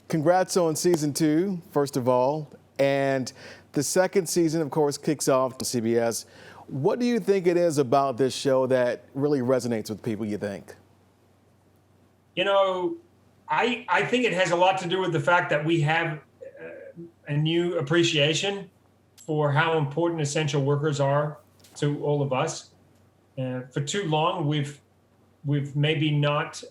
Congrats on season 2, first of all. And the second season, of course, kicks off on CBS. What do you think it is about this show that really resonates with people, you think? You know, I think it has a lot to do with the fact that we have a new appreciation for how important essential workers are to all of us. For too long, we've maybe not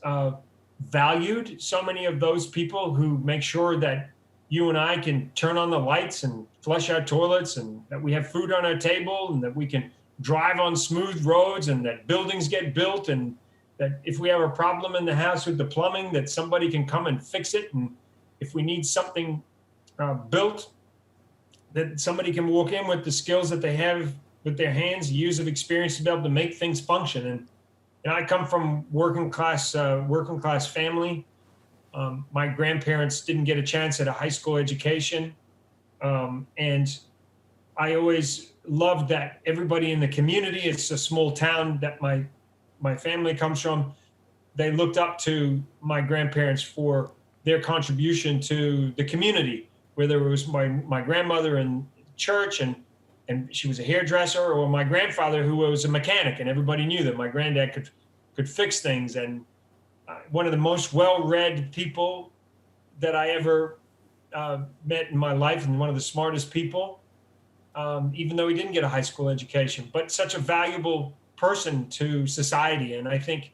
valued so many of those people who make sure that you and I can turn on the lights and flush our toilets, and that we have food on our table, and that we can drive on smooth roads, and that buildings get built, and that if we have a problem in the house with the plumbing, that somebody can come and fix it. And if we need something built, that somebody can walk in with the skills that they have with their hands, years of experience to be able to make things function. And I come from working class family. My grandparents didn't get a chance at a high school education. And I always loved that everybody in the community, it's a small town that my family comes from, they looked up to my grandparents for their contribution to the community, whether it was my grandmother in church and she was a hairdresser, or my grandfather who was a mechanic, and everybody knew that my granddad could fix things. And one of the most well-read people that I ever met in my life, and one of the smartest people, even though he didn't get a high school education, but such a valuable person to society. And I think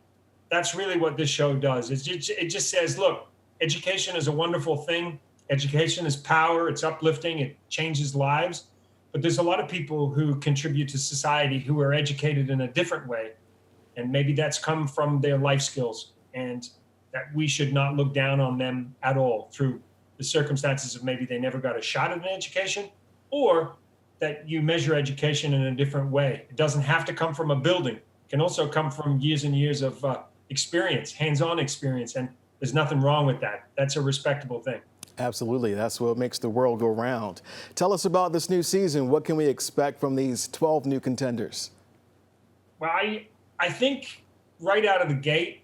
that's really what this show does. It just says, look, education is a wonderful thing. Education is power. It's uplifting. It changes lives. But there's a lot of people who contribute to society who are educated in a different way. And maybe that's come from their life skills, and that we should not look down on them at all through the circumstances of maybe they never got a shot at an education, or that you measure education in a different way. It doesn't have to come from a building. It can also come from years and years of experience, hands-on experience. And there's nothing wrong with that. That's a respectable thing. Absolutely. That's what makes the world go round. Tell us about this new season. What can we expect from these 12 new contenders? Well, I think right out of the gate,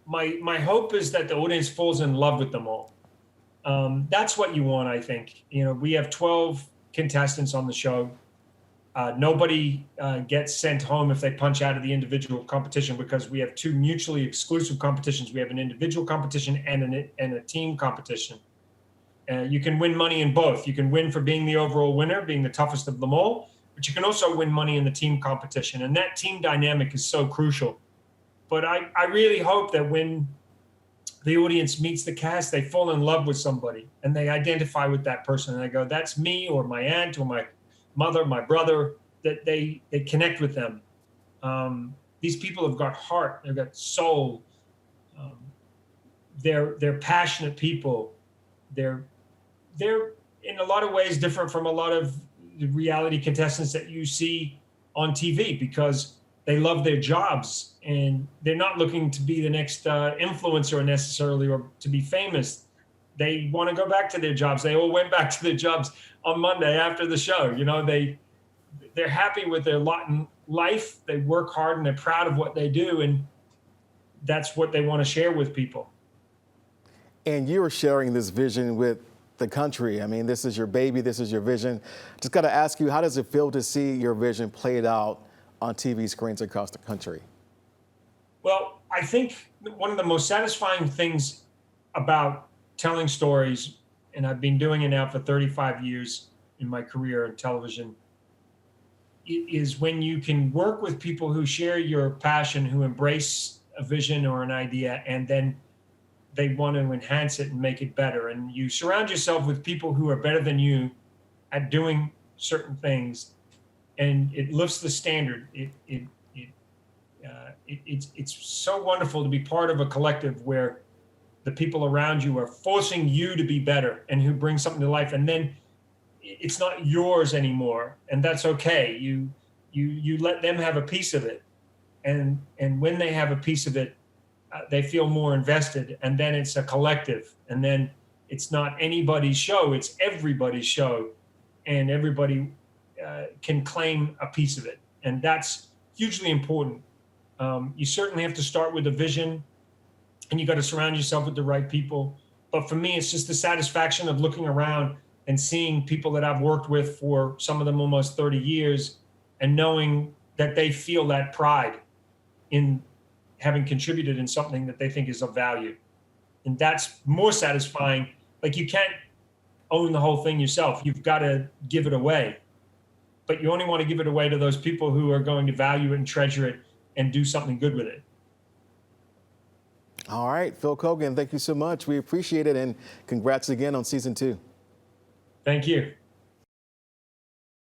my hope is that the audience falls in love with them all. That's what you want, I think. You know, we have 12 contestants on the show. Nobody gets sent home if they punch out of the individual competition, because we have 2 mutually exclusive competitions. We have an individual competition and a team competition. You can win money in both. You can win for being the overall winner, being the toughest of them all, but you can also win money in the team competition. And that team dynamic is so crucial. But I really hope that when the audience meets the cast, they fall in love with somebody and they identify with that person. And they go, that's me, or my aunt, or my mother, my brother, that they connect with them. These people have got heart, they've got soul. They're passionate people. They're in a lot of ways different from a lot of the reality contestants that you see on TV, because they love their jobs and they're not looking to be the next influencer necessarily, or to be famous. They want to go back to their jobs. They all went back to their jobs on Monday after the show. You know, they're happy with their lot in life. They work hard and they're proud of what they do. And that's what they want to share with people. And you're sharing this vision with the country. I mean, this is your baby. This is your vision. Just got to ask you, how does it feel to see your vision played out on TV screens across the country? Well, I think one of the most satisfying things about telling stories, and I've been doing it now for 35 years in my career in television, is when you can work with people who share your passion, who embrace a vision or an idea, and then they want to enhance it and make it better. And you surround yourself with people who are better than you at doing certain things, and it lifts the standard. It's so wonderful to be part of a collective where the people around you are forcing you to be better and who bring something to life. And then it's not yours anymore, and that's okay. You let them have a piece of it, and when they have a piece of it, they feel more invested, and then it's a collective, and then it's not anybody's show, it's everybody's show, and everybody can claim a piece of it, and that's hugely important. You certainly have to start with a vision, and you got to surround yourself with the right people But for me, it's just the satisfaction of looking around and seeing people that I've worked with for some of them almost 30 years and knowing that they feel that pride in having contributed in something that they think is of value. And that's more satisfying. Like, you can't own the whole thing yourself. You've got to give it away. But you only want to give it away to those people who are going to value it and treasure it and do something good with it. All right, Phil Keoghan, thank you so much. We appreciate it, and congrats again on season 2. Thank you.